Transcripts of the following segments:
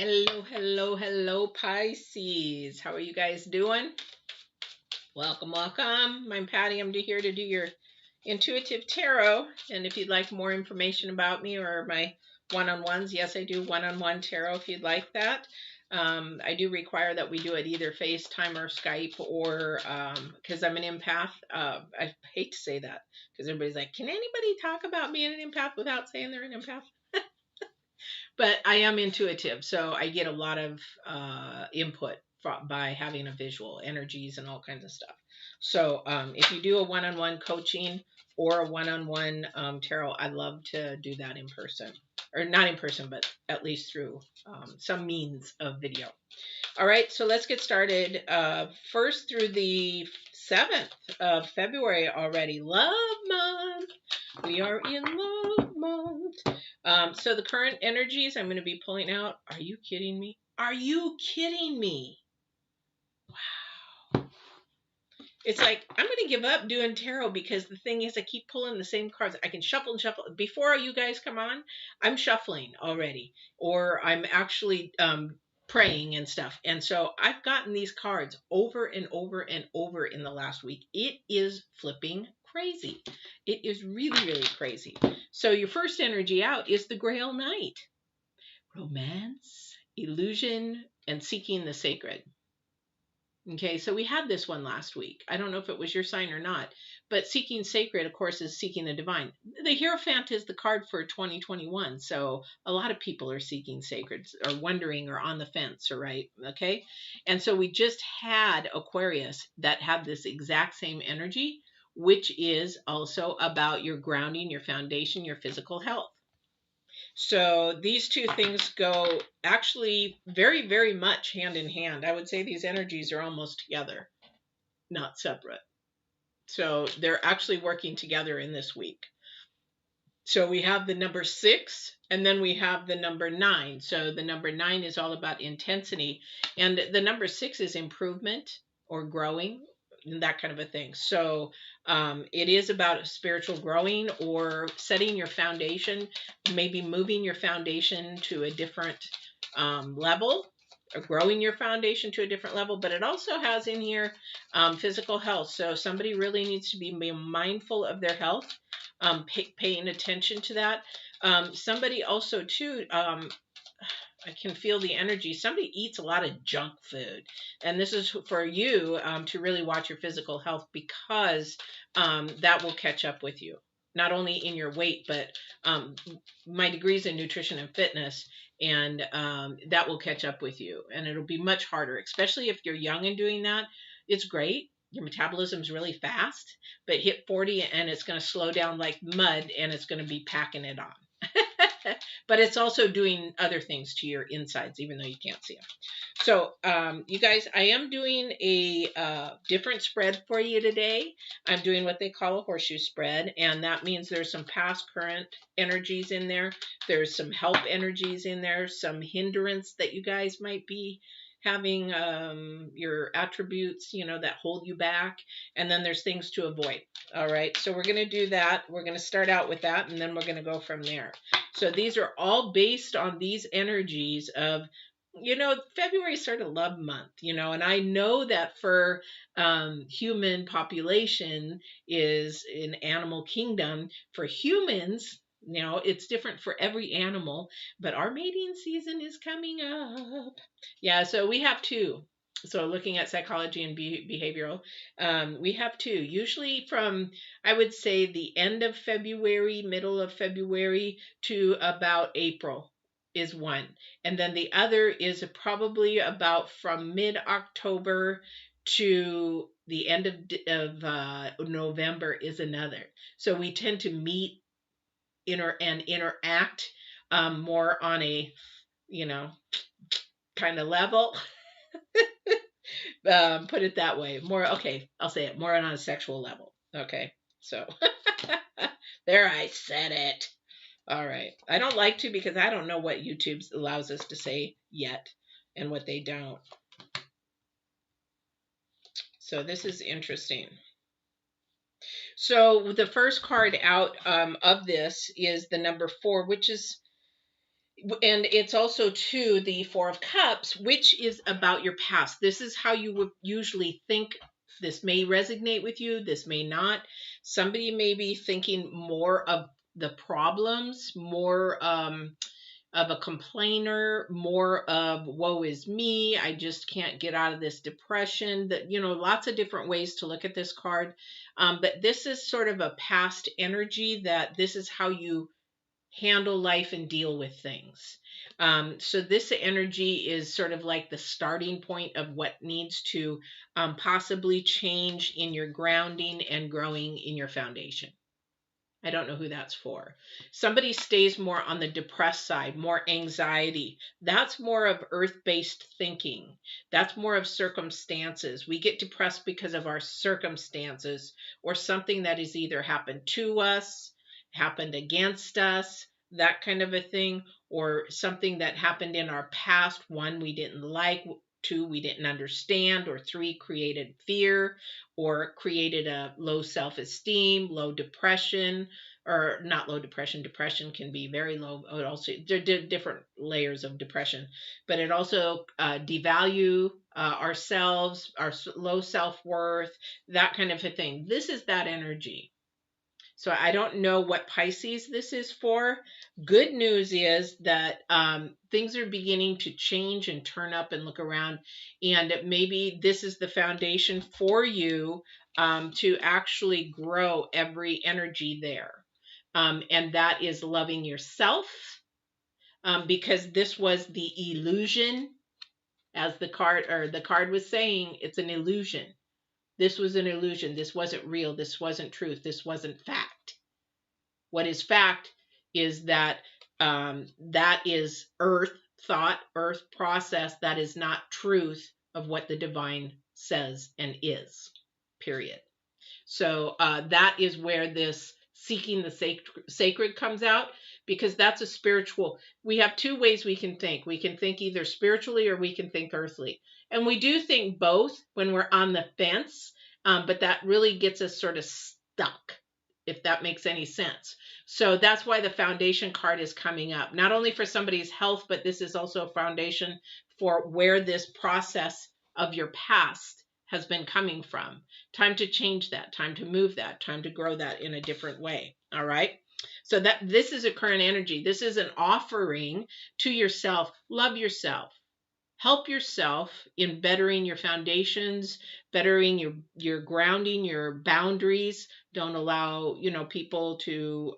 Hello, hello, hello, Pisces. How are you guys doing? Welcome, welcome. I'm Patty. I'm here to do your intuitive tarot. And if you'd like more information about me or my one-on-ones, yes, I do one-on-one tarot if you'd like that. I do require that we do it either FaceTime or Skype or because I'm an empath. I hate to say that because everybody's like, can anybody talk about being an empath without saying they're an empath? But I am intuitive, so I get a lot of input by having a visual, energies, and all kinds of stuff. So if you do a one-on-one coaching or a one-on-one tarot, I love to do that in person, or not in person, but at least through some means of video. All right, so let's get started. First through the 7th of February already, love month. We are in love month. So the current energies I'm going to be pulling out. Are you kidding me? Are you kidding me? Wow. It's like I'm going to give up doing tarot because the thing is I keep pulling the same cards. I can shuffle and shuffle. Before you guys come on, I'm shuffling already. Or I'm actually praying and stuff. And so I've gotten these cards over and over and over in the last week. It is flipping crazy. It is really, really crazy. So your first energy out is the Grail Knight. Romance, illusion, and seeking the sacred. Okay, so we had this one last week. I don't know if it was your sign or not, but seeking sacred, of course, is seeking the divine. The Hierophant is the card for 2021, so a lot of people are seeking sacred or wondering or on the fence, or right, okay? And so we just had Aquarius that had this exact same energy, which is also about your grounding, your foundation, your physical health. So these two things go actually very, very much hand in hand. I would say these energies are almost together, not separate. So they're actually working together in this week. So we have the number 6 and then we have the number 9. So the number 9 is all about intensity and the number 6 is improvement or growing, that kind of a thing. So it is about spiritual growing or setting your foundation, maybe moving your foundation to a different level or growing your foundation to a different level. But it also has in here physical health. So somebody really needs to be mindful of their health, paying attention to that. Somebody also too, I can feel the energy. Somebody eats a lot of junk food. And this is for you to really watch your physical health because that will catch up with you. Not only in your weight, but my degree's in nutrition and fitness, and that will catch up with you. And it'll be much harder, especially if you're young and doing that. It's great. Your metabolism's really fast, but hit 40 and it's going to slow down like mud and it's going to be packing it on. But it's also doing other things to your insides, even though you can't see them. So, you guys, I am doing a different spread for you today. I'm doing what they call a horseshoe spread, and that means there's some past current energies in there. There's some help energies in there, some hindrance that you guys might be having, your attributes, that hold you back, and then there's things to avoid. All right, so we're going to do that. We're going to start out with that, and then we're going to go from there. So these are all based on these energies of, February is sort of love month, and I know that for human population is an animal kingdom. For humans, it's different for every animal, but our mating season is coming up. Yeah, so we have two. So looking at psychology and behavioral, we have two, usually from, I would say, the end of February, middle of February to about April is one. And then the other is probably about from mid-October to the end of November is another. So we tend to meet and interact more on a, kind of level. Put it that way. More, okay, I'll say it, more on a sexual level. Okay, so there, I said it. All right. I don't like to because I don't know what YouTube allows us to say yet and what they don't. So this is interesting. So the first card out of this is the number 4, which is And it's also too the Four of Cups, which is about your past. This is how you would usually think. This may resonate with you, this may not. Somebody may be thinking more of the problems, more of a complainer, more of woe is me, I just can't get out of this depression. That, you know, lots of different ways to look at this card. But this is sort of a past energy, that this is how you handle life and deal with things. So this energy is sort of like the starting point of what needs to possibly change in your grounding and growing in your foundation. I don't know who that's for. Somebody stays more on the depressed side, more anxiety. That's more of earth-based thinking. That's more of circumstances. We get depressed because of our circumstances, or something that has either happened to us, happened against us, that kind of a thing, or something that happened in our past. One, we didn't like. Two, we didn't understand. Or three, created fear, or created a low self-esteem, low depression, or not low depression. Depression can be very low. It also, there are different layers of depression, but it also devalue ourselves, our low self-worth, that kind of a thing. This is that energy. So I don't know what Pisces this is for. Good news is that things are beginning to change and turn up and look around. And maybe this is the foundation for you to actually grow every energy there. And that is loving yourself, because this was the illusion, as the card was saying, it's an illusion. This was an illusion. This wasn't real. This wasn't truth. This wasn't fact. What is fact is that that is earth thought, earth process. That is not truth of what the divine says and is, period. So that is where this seeking the sacred comes out, because that's a spiritual. We have two ways we can think. We can think either spiritually or we can think earthly. And we do think both when we're on the fence, but that really gets us sort of stuck, if that makes any sense. So that's why the foundation card is coming up, not only for somebody's health, but this is also a foundation for where this process of your past has been coming from. Time to change that, time to move that, time to grow that in a different way. All right. So that this is a current energy. This is an offering to yourself. Love yourself. Help yourself in bettering your foundations, bettering your grounding, your boundaries. Don't allow, people to,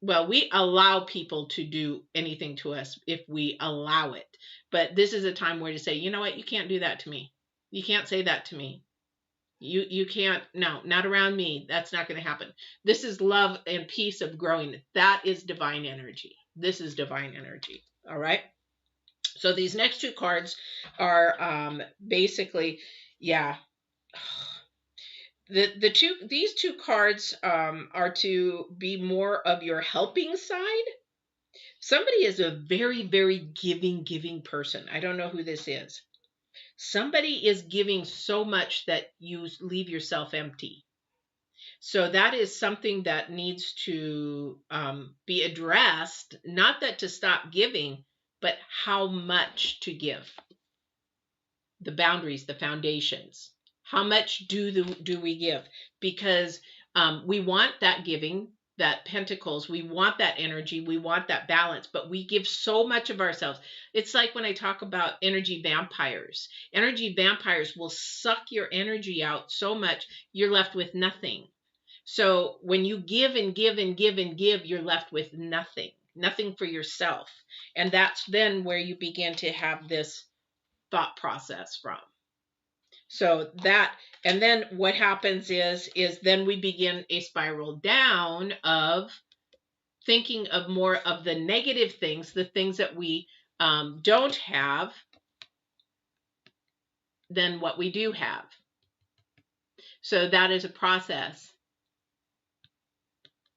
well, we allow people to do anything to us if we allow it. But this is a time where to say, you know what, you can't do that to me. You can't say that to me. You can't, no, not around me. That's not going to happen. This is love and peace of growing. That is divine energy. This is divine energy. All right. So these next two cards are basically, yeah. These two cards are to be more of your helping side. Somebody is a very, very giving person. I don't know who this is. Somebody is giving so much that you leave yourself empty. So that is something that needs to be addressed. Not that to stop giving, but how much to give. The boundaries, the foundations. How much do we give? Because we want that giving, that pentacles, we want that energy, we want that balance, but we give so much of ourselves. It's like when I talk about energy vampires. Energy vampires will suck your energy out so much, you're left with nothing. So when you give and give and give and give, you're left with nothing for yourself. And that's then where you begin to have this thought process from. So that, and then what happens is then we begin a spiral down of thinking of more of the negative things, the things that we don't have, than what we do have. So that is a process.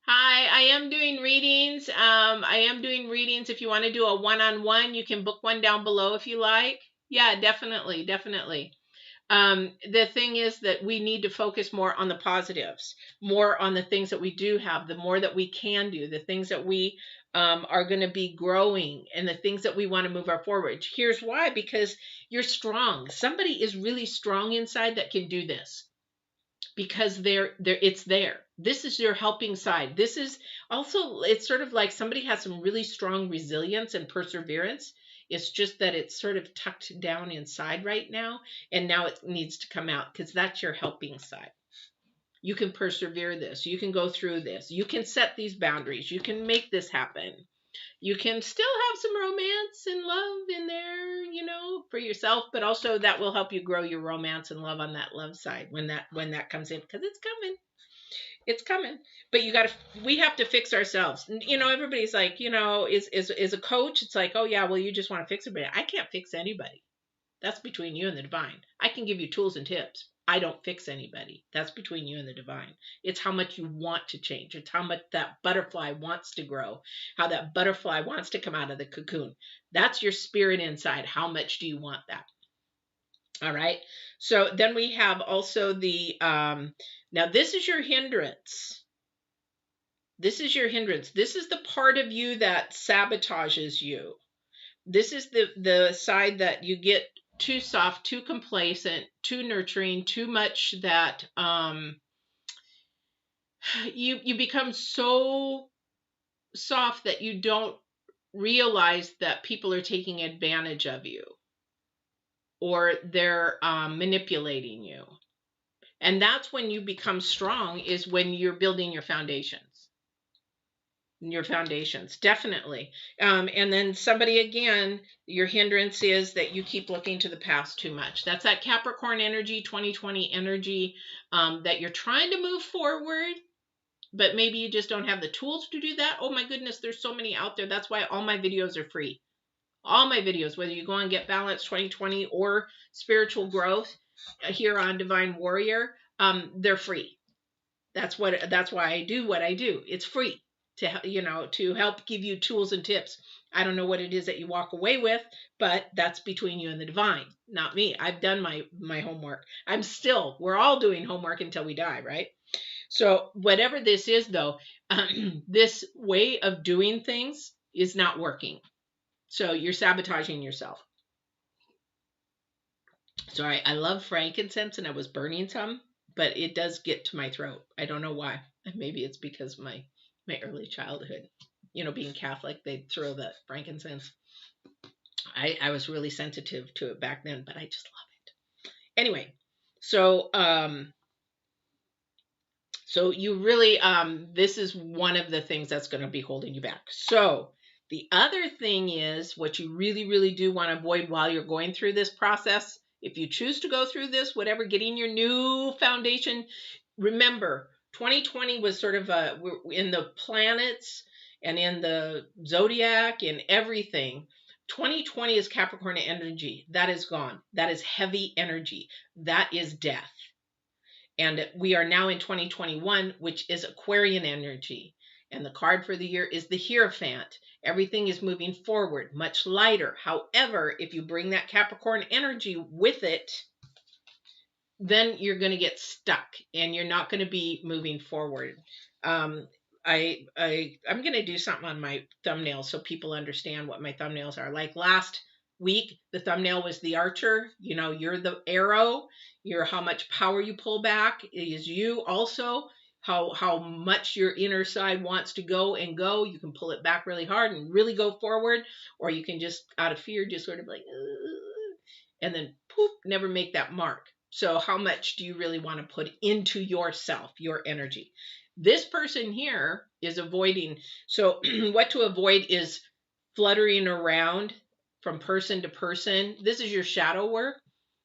Hi, I am doing readings. I am doing readings. If you want to do a one-on-one, you can book one down below if you like. Yeah, definitely. The thing is that we need to focus more on the positives, more on the things that we do have, the more that we can do, the things that we are going to be growing, and the things that we want to move our forward. Here's why: because you're strong. Somebody is really strong inside that can do this, because it's there. This is your helping side. This is also, it's sort of like somebody has some really strong resilience and perseverance. It's just that it's sort of tucked down inside right now, and now it needs to come out, because that's your helping side. You can persevere this. You can go through this. You can set these boundaries. You can make this happen. You can still have some romance and love in there, for yourself, but also that will help you grow your romance and love on that love side when that comes in, because it's coming. It's coming. But we have to fix ourselves. Everybody's like, is a coach. It's like, oh yeah, well, you just want to fix everybody. I can't fix anybody. That's between you and the divine. I can give you tools and tips. I don't fix anybody. That's between you and the divine. It's how much you want to change. It's how much that butterfly wants to grow, how that butterfly wants to come out of the cocoon. That's your spirit inside. How much do you want that? All right. So then we have also the, now this is your hindrance. This is your hindrance. This is the part of you that sabotages you. This is the side that you get too soft, too complacent, too nurturing, too much that you become so soft that you don't realize that people are taking advantage of you, or they're manipulating you. And that's when you become strong, is when you're building your foundations. Definitely. And then somebody, again, your hindrance is that you keep looking to the past too much. That's that Capricorn energy, 2020 energy, that you're trying to move forward, but maybe you just don't have the tools to do that. Oh my goodness, there's so many out there. That's why all my videos are free. All my videos, whether you go on Get Balanced 2020 or Spiritual Growth here on Divine Warrior, they're free. That's why I do what I do. It's free to help give you tools and tips. I don't know what it is that you walk away with, but that's between you and the divine, not me. I've done my homework. We're all doing homework until we die, right? So whatever this is, though, this way of doing things is not working. So you're sabotaging yourself. Sorry, I love frankincense, and I was burning some, but it does get to my throat. I don't know why. Maybe it's because my early childhood, being Catholic, they'd throw the frankincense. I was really sensitive to it back then, but I just love it. Anyway, so you really, this is one of the things that's going to be holding you back. So the other thing is, what you really, really do want to avoid while you're going through this process, if you choose to go through this, whatever, getting your new foundation, remember, 2020 was sort of in the planets and in the zodiac and everything. 2020 is Capricorn energy. That is gone. That is heavy energy. That is death. And we are now in 2021, which is Aquarian energy. And the card for the year is the Hierophant. Everything is moving forward, much lighter. However, if you bring that Capricorn energy with it, then you're going to get stuck and you're not going to be moving forward. I'm going to do something on my thumbnail so people understand what my thumbnails are. Like last week, the thumbnail was the archer. You're the arrow. You're how much power you pull back is you also. How much your inner side wants to go and go. You can pull it back really hard and really go forward, or you can just, out of fear, just sort of like, and then poof, never make that mark. So how much do you really want to put into yourself, your energy? This person here is avoiding. So what to avoid is fluttering around from person to person. This is your shadow work.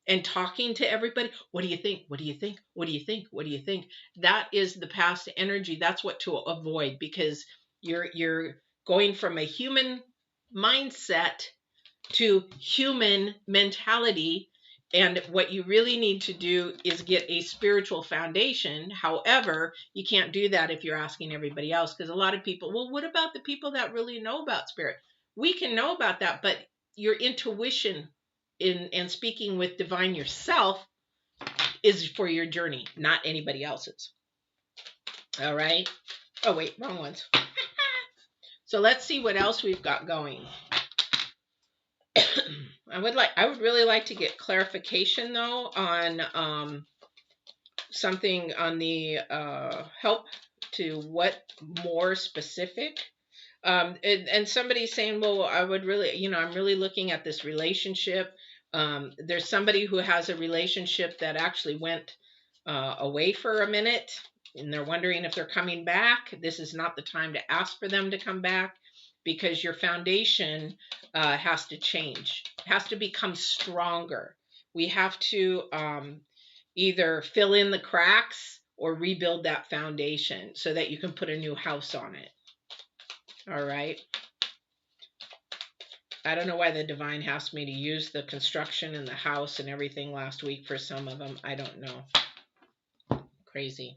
And talking to everybody. What do you think? What do you think? What do you think? What do you think? That is the past energy. That's what to avoid, because you're going from a human mindset to human mentality. And what you really need to do is get a spiritual foundation. However, you can't do that if you're asking everybody else, because a lot of people, well, what about the people that really know about spirit? We can know about that, but your intuition and speaking with divine yourself is for your journey, not anybody else's. All right. Oh, wait, wrong ones. So let's see what else we've got going. I would really like to get clarification though on something on the help to what more specific. And somebody's saying, well, I would really, I'm really looking at this relationship. There's somebody who has a relationship that actually went away for a minute, and they're wondering if they're coming back. This is not the time to ask for them to come back, because your foundation has to change, has to become stronger. We have to either fill in the cracks or rebuild that foundation so that you can put a new house on it. All right. I don't know why the divine asked me to use the construction and the house and everything last week for some of them. I don't know. Crazy.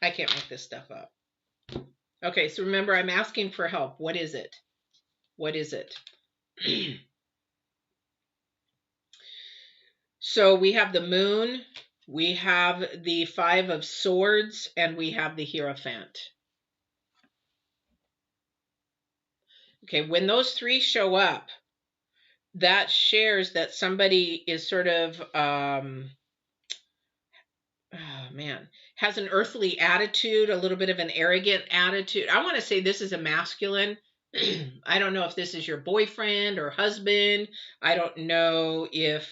I can't make this stuff up. Okay, so remember, I'm asking for help. What is it? What is it? So we have the moon, we have the 5 of swords, and we have the Hierophant. Okay, when those 3 show up, that shares that somebody is sort of, has an earthly attitude, a little bit of an arrogant attitude. I want to say this is a masculine. I don't know if this is your boyfriend or husband. I don't know if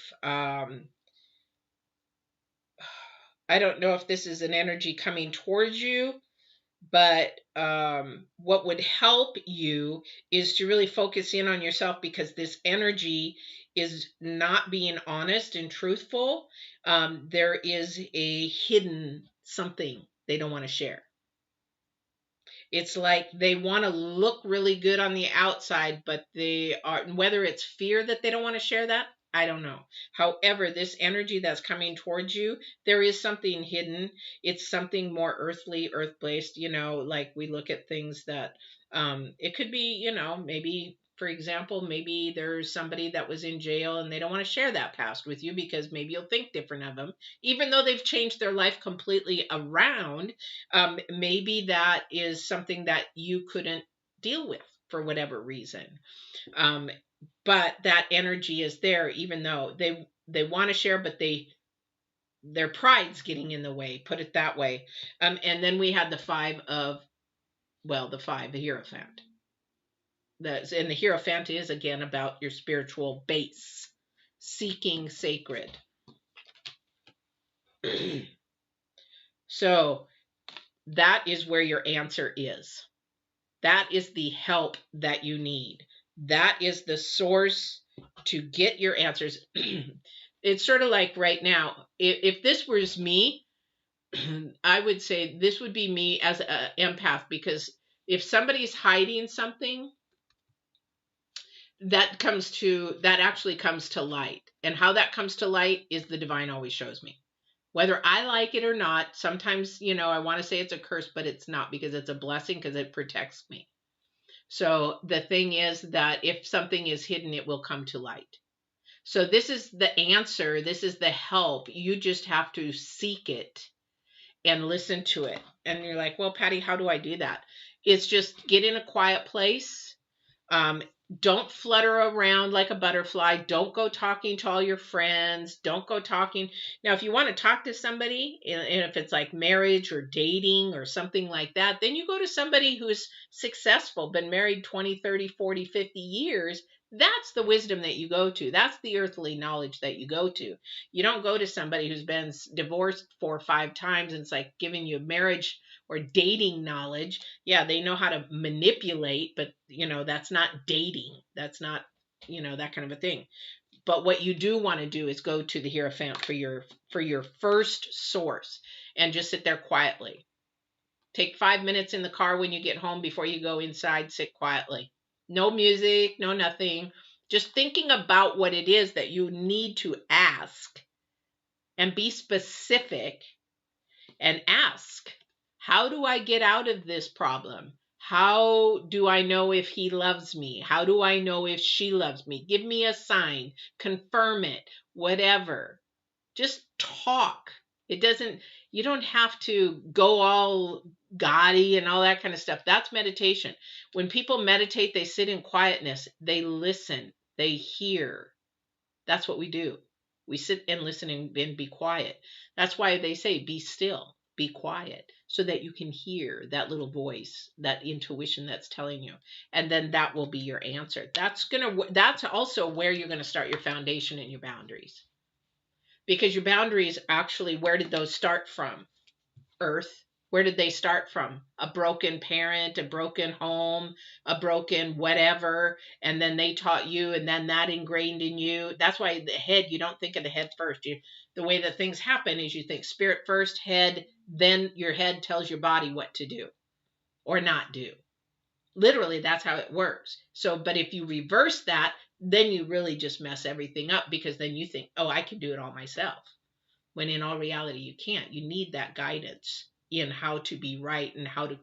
this is an energy coming towards you, but what would help you is to really focus in on yourself, because this energy is not being honest and truthful. There is a hidden something they don't want to share. It's like they want to look really good on the outside, but they are, whether it's fear that they don't want to share that, I don't know. However, this energy that's coming towards you, there is something hidden. It's something more earthly, earth-based, like we look at things that it could be, maybe, for example, maybe there's somebody that was in jail and they don't want to share that past with you because maybe you'll think different of them, even though they've changed their life completely around. Maybe that is something that you couldn't deal with for whatever reason. But that energy is there, even though they want to share, but their pride's getting in the way, put it that way. And then we had the 5 of, the Hierophant. And the Hierophant is again about your spiritual base, seeking sacred. So that is where your answer is. That is the help that you need. That is the source to get your answers. It's sort of like right now, if this was me, I would say this would be me as an empath, because if somebody's hiding something, that actually comes to light. And how that comes to light is the divine always shows me. Whether I like it or not, sometimes, I want to say it's a curse, but it's not, because it's a blessing, because it protects me. So the thing is that if something is hidden, it will come to light. So this is the answer. This is the help. You just have to seek it and listen to it. And you're like, well, Patti, how do I do that? It's just get in a quiet place. Don't flutter around like a butterfly. Don't go talking to all your friends. Don't go talking. Now, if you want to talk to somebody, and if it's like marriage or dating or something like that, then you go to somebody who's successful, been married 20, 30, 40, 50 years. That's the wisdom that you go to. That's the earthly knowledge that you go to. You don't go to somebody who's been divorced 4 or 5 times and it's like giving you marriage or dating knowledge. Yeah, they know how to manipulate, but that's not dating. That's not, that kind of a thing. But what you do want to do is go to the Hierophant for your first source, and just sit there quietly. Take 5 minutes in the car when you get home before you go inside. Sit quietly. No music, no nothing. Just thinking about what it is that you need to ask, and be specific and ask. How do I get out of this problem? How do I know if he loves me? How do I know if she loves me? Give me a sign, confirm it, whatever. Just talk. It doesn't, you don't have to go all gaudy and all that kind of stuff. That's meditation. When people meditate, they sit in quietness, they listen, they hear. That's what we do. We sit and listen and be quiet. That's why they say be still, be quiet, so that you can hear that little voice, that intuition that's telling you. And then that will be your answer. That's also where you're going to start your foundation and your boundaries. Because your boundaries, actually, where did those start from? Earth. Where did they start from? A broken parent, a broken home, a broken whatever, and then they taught you, and then that ingrained in you. That's why the head, you don't think of the head first. The way that things happen is you think spirit first, head, then your head tells your body what to do or not do. Literally, that's how it works. So, but if you reverse that, then you really just mess everything up, because then you think, oh, I can do it all myself. When in all reality, you can't. You need that guidance in how to be right and how to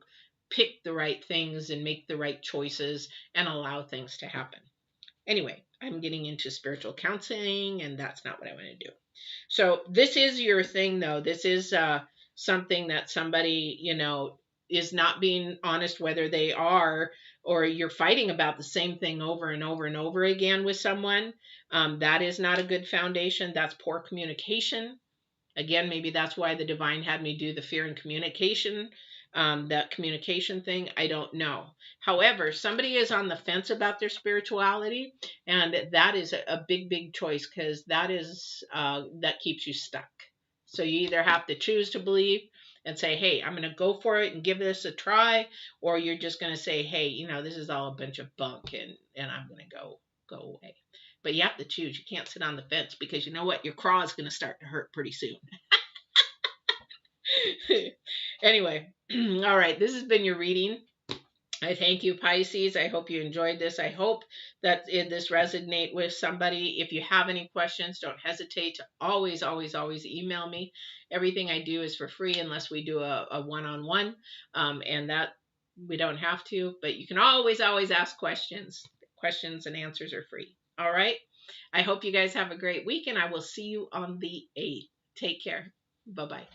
pick the right things and make the right choices and allow things to happen. Anyway, I'm getting into spiritual counseling, and that's not what I want to do. So this is your thing, though. This is something that somebody, is not being honest, whether they are, or you're fighting about the same thing over and over and over again with someone. That is not a good foundation. That's poor communication. Again, maybe that's why the divine had me do the fear and communication, that communication thing. I don't know. However, somebody is on the fence about their spirituality, and that is a big, big choice, because that keeps you stuck. So you either have to choose to believe and say, hey, I'm going to go for it and give this a try, or you're just going to say, hey, this is all a bunch of bunk, and I'm going to go away. But you have to choose. You can't sit on the fence, because you know what? Your craw is going to start to hurt pretty soon. Anyway, all right. This has been your reading. I thank you, Pisces. I hope you enjoyed this. I hope that this resonate with somebody. If you have any questions, don't hesitate to always, always, always email me. Everything I do is for free, unless we do a one-on-one, and that we don't have to. But you can always, always ask questions. Questions and answers are free. All right. I hope you guys have a great week, and I will see you on the 8th. Take care. Bye-bye.